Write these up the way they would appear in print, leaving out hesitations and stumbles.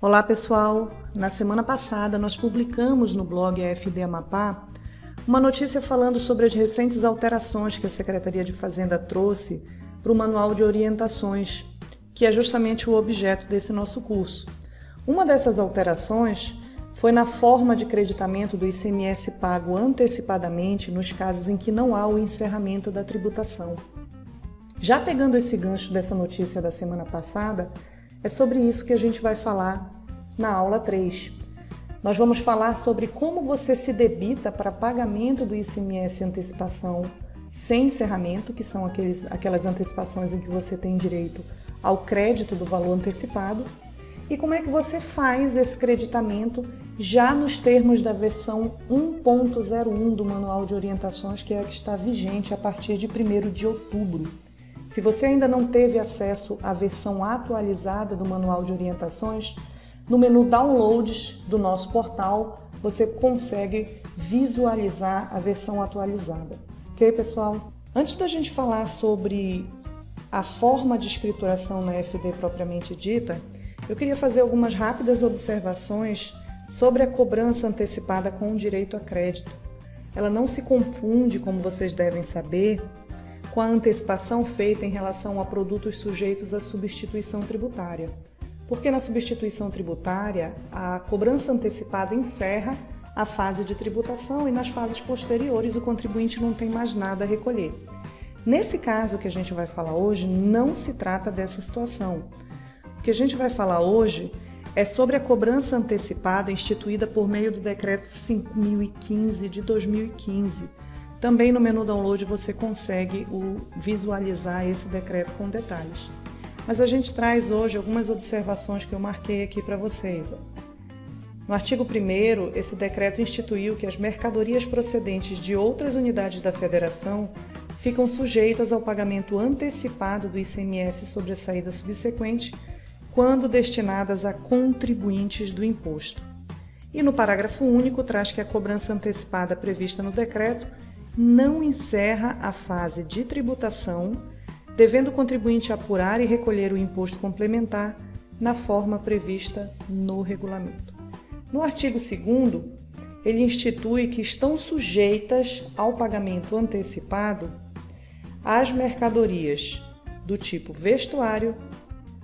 Olá pessoal, na semana passada nós publicamos no blog AFD Amapá uma notícia falando sobre as recentes alterações que a Secretaria de Fazenda trouxe para o Manual de Orientações, que é justamente o objeto desse nosso curso. Uma dessas alterações foi na forma de creditamento do ICMS pago antecipadamente nos casos em que não há o encerramento da tributação. Já pegando esse gancho dessa notícia da semana passada, é sobre isso que a gente vai falar na aula 3. Nós vamos falar sobre como você se debita para pagamento do ICMS antecipação sem encerramento, que são aquelas antecipações em que você tem direito ao crédito do valor antecipado, e como é que você faz esse creditamento já nos termos da versão 1.01 do Manual de Orientações, que é a que está vigente a partir de 1º de outubro. Se você ainda não teve acesso à versão atualizada do Manual de Orientações, no menu Downloads do nosso portal, você consegue visualizar a versão atualizada. Ok, pessoal? Antes da gente falar sobre a forma de escrituração na FD propriamente dita, eu queria fazer algumas rápidas observações sobre a cobrança antecipada com o direito a crédito. Ela não se confunde, como vocês devem saber, com a antecipação feita em relação a produtos sujeitos à substituição tributária. Porque na substituição tributária, a cobrança antecipada encerra a fase de tributação e nas fases posteriores o contribuinte não tem mais nada a recolher. Nesse caso que a gente vai falar hoje, não se trata dessa situação. O que a gente vai falar hoje é sobre a cobrança antecipada instituída por meio do Decreto 5.015 de 2015. Também no menu Download você consegue visualizar esse decreto com detalhes. Mas a gente traz hoje algumas observações que eu marquei aqui para vocês. No artigo 1º, esse decreto instituiu que as mercadorias procedentes de outras unidades da Federação ficam sujeitas ao pagamento antecipado do ICMS sobre a saída subsequente quando destinadas a contribuintes do imposto. E no parágrafo único traz que a cobrança antecipada prevista no decreto não encerra a fase de tributação, devendo o contribuinte apurar e recolher o imposto complementar na forma prevista no regulamento. No artigo 2º, ele institui que estão sujeitas ao pagamento antecipado as mercadorias do tipo vestuário,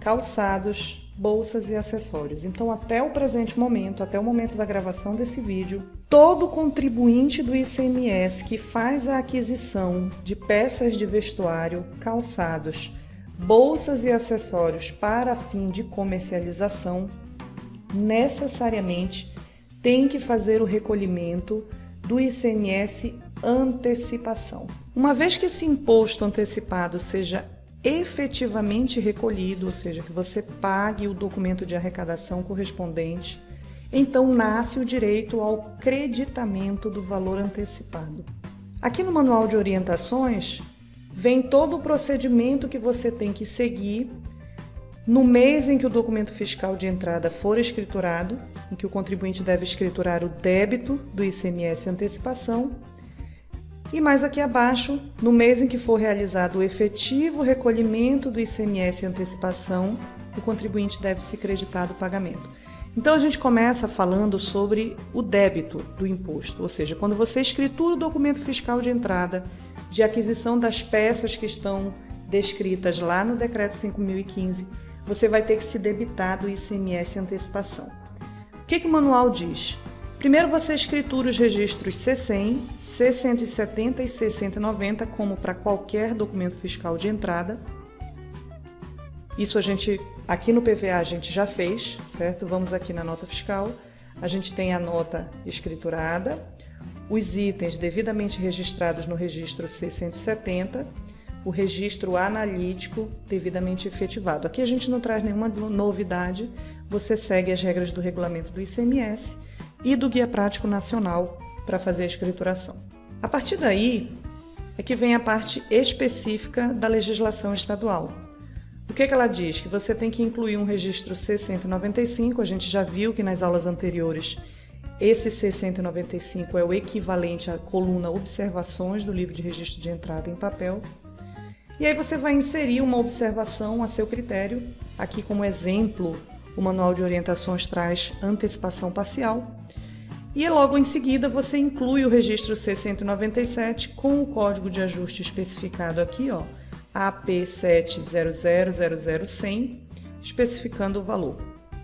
calçados, bolsas e acessórios. Então, até o presente momento, até o momento da gravação desse vídeo, todo contribuinte do ICMS que faz a aquisição de peças de vestuário, calçados, bolsas e acessórios para fim de comercialização, necessariamente tem que fazer o recolhimento do ICMS antecipação. Uma vez que esse imposto antecipado seja efetivamente recolhido, ou seja, que você pague o documento de arrecadação correspondente, então nasce o direito ao creditamento do valor antecipado. Aqui no Manual de Orientações vem todo o procedimento que você tem que seguir no mês em que o documento fiscal de entrada for escriturado, em que o contribuinte deve escriturar o débito do ICMS antecipação, e mais aqui abaixo, no mês em que for realizado o efetivo recolhimento do ICMS antecipação, o contribuinte deve se creditar do pagamento. Então a gente começa falando sobre o débito do imposto, ou seja, quando você escritura o documento fiscal de entrada de aquisição das peças que estão descritas lá no Decreto 5.015, você vai ter que se debitar do ICMS antecipação. O que o manual diz? Primeiro você escritura os registros C100, C170 e C190, como para qualquer documento fiscal de entrada. Isso aqui no PVA a gente já fez, certo? Vamos aqui na nota fiscal, a gente tem a nota escriturada, os itens devidamente registrados no registro C170, o registro analítico devidamente efetivado. Aqui a gente não traz nenhuma novidade, você segue as regras do regulamento do ICMS e do Guia Prático Nacional para fazer a escrituração. A partir daí é que vem a parte específica da legislação estadual. O que ela diz? Que você tem que incluir um registro C195, a gente já viu que nas aulas anteriores esse C195 é o equivalente à coluna Observações do livro de registro de entrada em papel. E aí você vai inserir uma observação a seu critério, aqui como exemplo O Manual de Orientações traz antecipação parcial. E logo em seguida você inclui o registro C197 com o código de ajuste especificado aqui, ó, AP700000100, especificando o valor.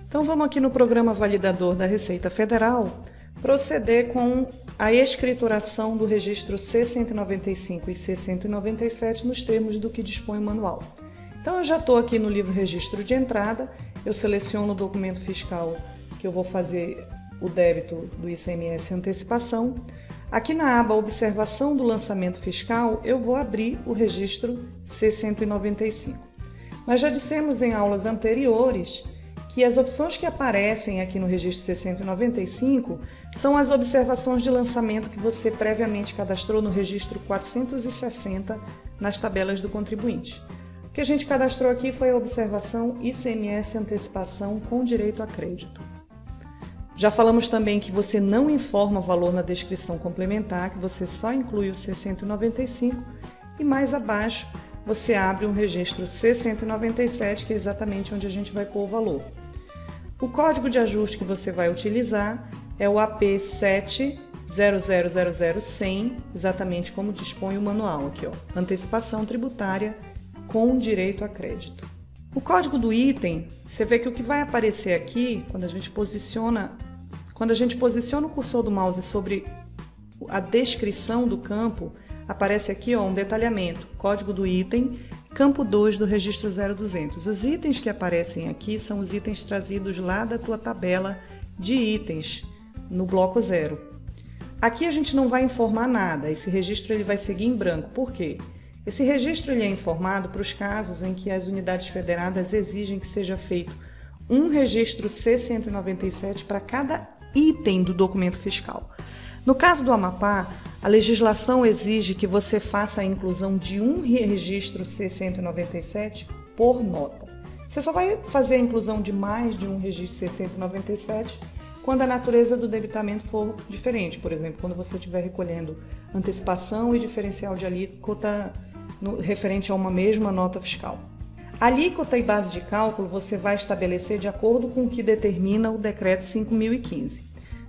Então vamos aqui no programa validador da Receita Federal proceder com a escrituração do registro C195 e C197 nos termos do que dispõe o manual. Então eu já estou aqui no livro Registro de Entrada, eu seleciono o documento fiscal que eu vou fazer o débito do ICMS antecipação. Aqui na aba Observação do Lançamento Fiscal, eu vou abrir o registro C195. Nós já dissemos em aulas anteriores que as opções que aparecem aqui no registro C195 são as observações de lançamento que você previamente cadastrou no registro 460 nas tabelas do contribuinte. O que a gente cadastrou aqui foi a observação ICMS antecipação com direito a crédito. Já falamos também que você não informa o valor na descrição complementar, que você só inclui o C195 e mais abaixo você abre um registro C197, que é exatamente onde a gente vai pôr o valor. O código de ajuste que você vai utilizar é o AP700000100, exatamente como dispõe o manual aqui, ó, antecipação tributária com direito a crédito. O código do item, você vê que o que vai aparecer aqui, quando a gente posiciona o cursor do mouse sobre a descrição do campo, aparece aqui, ó, um detalhamento, código do item, campo 2 do registro 0200. Os itens que aparecem aqui são os itens trazidos lá da tua tabela de itens no bloco 0. Aqui a gente não vai informar nada, esse registro ele vai seguir em branco. Por quê? Esse registro ele é informado para os casos em que as unidades federadas exigem que seja feito um registro C197 para cada item do documento fiscal. No caso do Amapá, a legislação exige que você faça a inclusão de um registro C197 por nota. Você só vai fazer a inclusão de mais de um registro C197 quando a natureza do debitamento for diferente. Por exemplo, quando você estiver recolhendo antecipação e diferencial de alíquota referente a uma mesma nota fiscal. Alíquota e base de cálculo você vai estabelecer de acordo com o que determina o Decreto 5.015.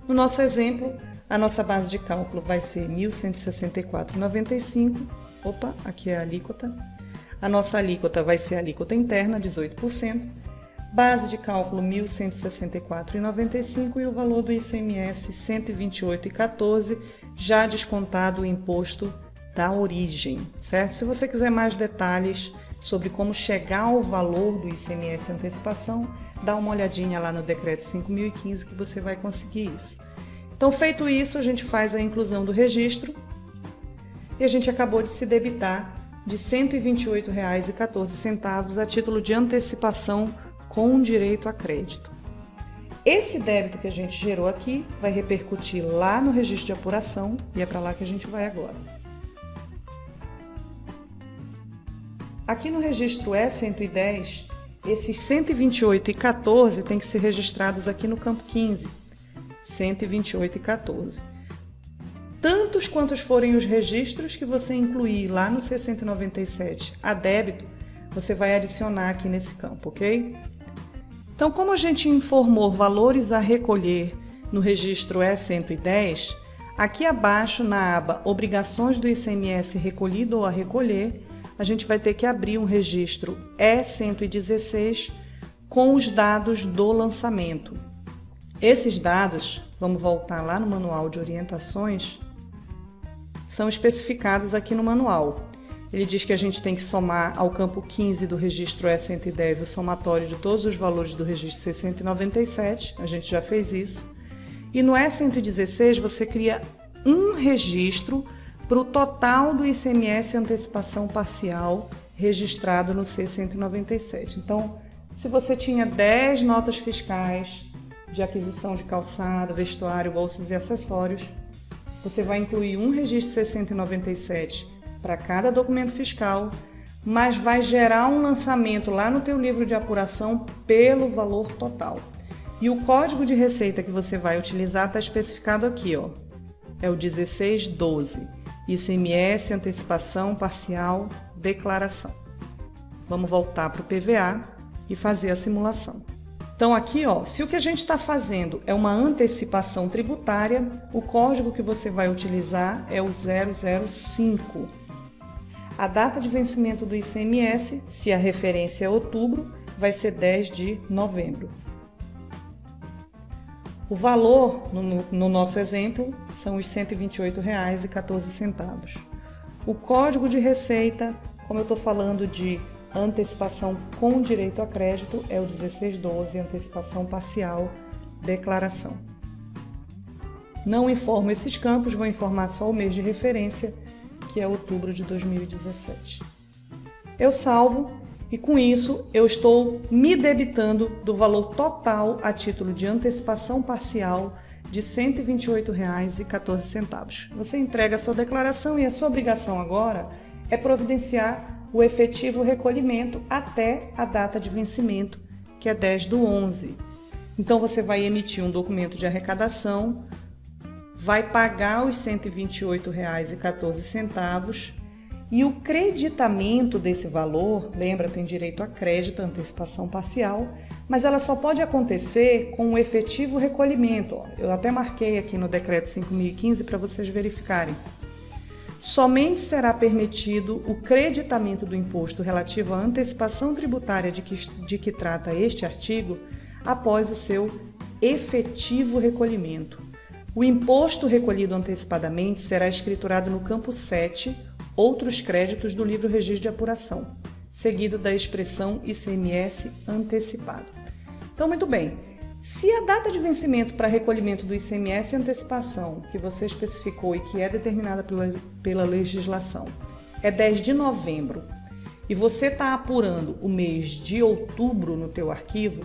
No nosso exemplo, a nossa base de cálculo vai ser 1.164,95. Opa, aqui é a alíquota. A nossa alíquota vai ser a alíquota interna, 18%. Base de cálculo 1.164,95 e o valor do ICMS 128,14, já descontado o imposto da origem, certo? Se você quiser mais detalhes sobre como chegar ao valor do ICMS antecipação, dá uma olhadinha lá no Decreto 5.015 que você vai conseguir isso. Então, feito isso, a gente faz a inclusão do registro e a gente acabou de se debitar de R$ 128,14 a título de antecipação com direito a crédito. Esse débito que a gente gerou aqui vai repercutir lá no registro de apuração e é para lá que a gente vai agora. Aqui no registro E110, esses 128,14 tem que ser registrados aqui no campo 15, 128,14. Tantos quantos forem os registros que você incluir lá no C197 a débito, você vai adicionar aqui nesse campo, ok? Então, como a gente informou valores a recolher no registro E110, aqui abaixo na aba Obrigações do ICMS recolhido ou a recolher, a gente vai ter que abrir um registro E116 com os dados do lançamento. Esses dados, vamos voltar lá no manual de orientações, são especificados aqui no manual. Ele diz que a gente tem que somar ao campo 15 do registro E110 o somatório de todos os valores do registro C197, a gente já fez isso. E no E116 você cria um registro para o total do ICMS antecipação parcial registrado no C197. Então, se você tinha 10 notas fiscais de aquisição de calçado, vestuário, bolsas e acessórios, você vai incluir um registro C197 para cada documento fiscal, mas vai gerar um lançamento lá no teu livro de apuração pelo valor total. E o código de receita que você vai utilizar está especificado aqui, ó. É o 1612. ICMS, antecipação parcial, declaração. Vamos voltar para o PVA e fazer a simulação. Então aqui, ó, se o que a gente está fazendo é uma antecipação tributária, o código que você vai utilizar é o 005. A data de vencimento do ICMS, se a referência é outubro, vai ser 10 de novembro. O valor, no nosso exemplo, são os R$ 128,14. O código de receita, como eu estou falando de antecipação com direito a crédito, é o 1612, antecipação parcial, declaração. Não informo esses campos, vou informar só o mês de referência, que é outubro de 2017. Eu salvo e com isso eu estou me debitando do valor total a título de antecipação parcial de R$ 128,14. Você entrega a sua declaração e a sua obrigação agora é providenciar o efetivo recolhimento até a data de vencimento, que é 10/11. Então, você vai emitir um documento de arrecadação, vai pagar os R$ 128,14 e o creditamento desse valor, lembra, tem direito a crédito, antecipação parcial, mas ela só pode acontecer com o efetivo recolhimento. Eu até marquei aqui no Decreto 5.015 para vocês verificarem. Somente será permitido o creditamento do imposto relativo à antecipação tributária de que trata este artigo após o seu efetivo recolhimento. O imposto recolhido antecipadamente será escriturado no campo 7, outros créditos do livro Registro de Apuração, seguido da expressão ICMS antecipado. Então, muito bem. Se a data de vencimento para recolhimento do ICMS antecipação, que você especificou e que é determinada pela legislação, é 10 de novembro, e você está apurando o mês de outubro no teu arquivo,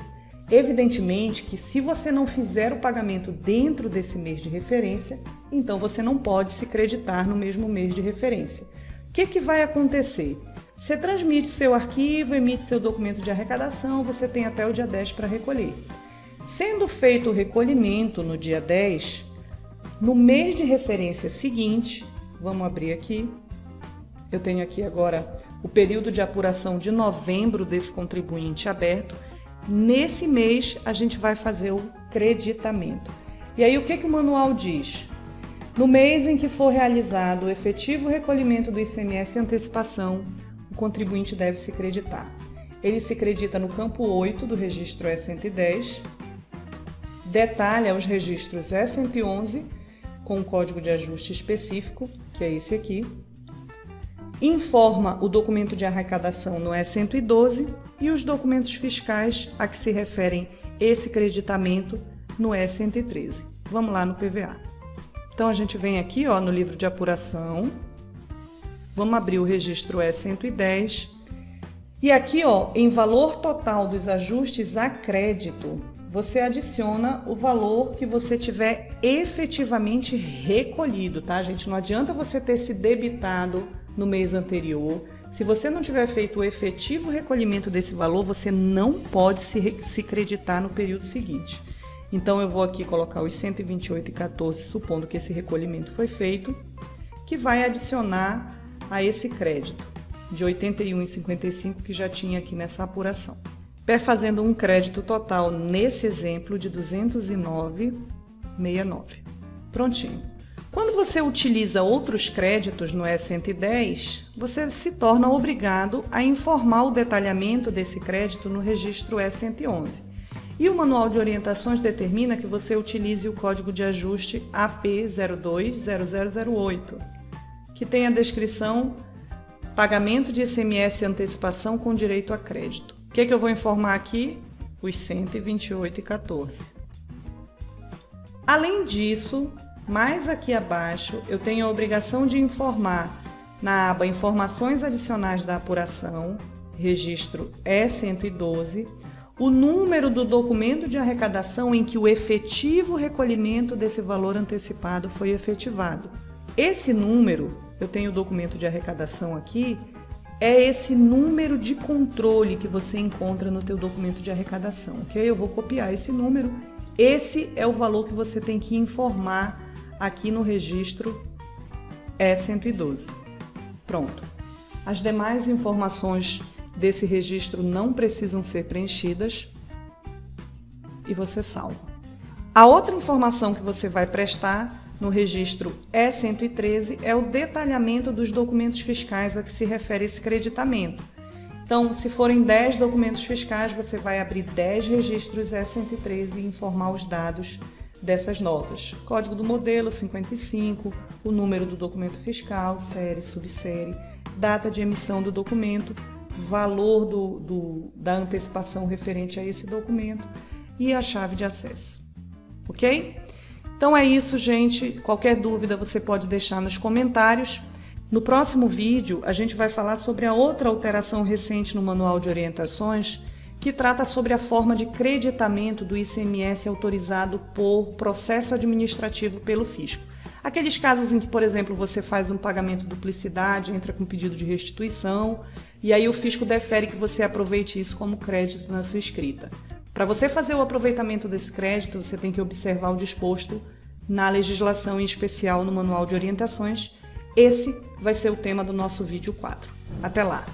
evidentemente que se você não fizer o pagamento dentro desse mês de referência, então você não pode se creditar no mesmo mês de referência. O que vai acontecer? Você transmite seu arquivo, emite seu documento de arrecadação, você tem até o dia 10 para recolher. Sendo feito o recolhimento no dia 10, no mês de referência seguinte, vamos abrir aqui, eu tenho aqui agora o período de apuração de novembro desse contribuinte aberto, nesse mês a gente vai fazer o creditamento. E aí o que o manual diz? No mês em que for realizado o efetivo recolhimento do ICMS antecipação, o contribuinte deve se creditar. Ele se acredita no campo 8 do registro E110, detalha os registros E111 com o código de ajuste específico, que é esse aqui, informa o documento de arrecadação no E112 e os documentos fiscais a que se referem esse creditamento no E113. Vamos lá no PVA. Então, a gente vem aqui no livro de apuração, vamos abrir o registro E110 e aqui, em valor total dos ajustes a crédito, você adiciona o valor que você tiver efetivamente recolhido, tá, gente? Não adianta você ter se debitado no mês anterior. Se você não tiver feito o efetivo recolhimento desse valor, você não pode se creditar no período seguinte. Então, eu vou aqui colocar os R$ 128,14, supondo que esse recolhimento foi feito, que vai adicionar a esse crédito de R$ 81,55 que já tinha aqui nessa apuração. Perfazendo um crédito total, nesse exemplo, de R$ 209,69. Prontinho. Quando você utiliza outros créditos no E110, você se torna obrigado a informar o detalhamento desse crédito no registro E111. E o Manual de Orientações determina que você utilize o código de ajuste AP020008, que tem a descrição pagamento de ICMS antecipação com direito a crédito. O que eu vou informar aqui? Os R$ 128,14. Além disso, mais aqui abaixo, eu tenho a obrigação de informar na aba Informações Adicionais da Apuração, registro E112, o número do documento de arrecadação em que o efetivo recolhimento desse valor antecipado foi efetivado. Esse número, eu tenho o documento de arrecadação aqui, é esse número de controle que você encontra no teu documento de arrecadação, ok? Eu vou copiar esse número. Esse é o valor que você tem que informar aqui no registro E112. Pronto. As demais informações desse registro não precisam ser preenchidas. e você salva. A outra informação que você vai prestar no registro E113 é o detalhamento dos documentos fiscais a que se refere esse creditamento. Então, se forem 10 documentos fiscais, você vai abrir 10 registros E113 e informar os dados dessas notas. Código do modelo 55, o número do documento fiscal, série, subsérie, data de emissão do documento, valor da antecipação referente a esse documento e a chave de acesso. Ok? Então é isso, gente. Qualquer dúvida você pode deixar nos comentários. No próximo vídeo, a gente vai falar sobre a outra alteração recente no Manual de Orientações, que trata sobre a forma de creditamento do ICMS autorizado por processo administrativo pelo fisco. Aqueles casos em que, por exemplo, você faz um pagamento de duplicidade, entra com pedido de restituição, e aí o fisco defere que você aproveite isso como crédito na sua escrita. Para você fazer o aproveitamento desse crédito, você tem que observar o disposto na legislação em especial no Manual de Orientações. Esse vai ser o tema do nosso vídeo 4. Até lá!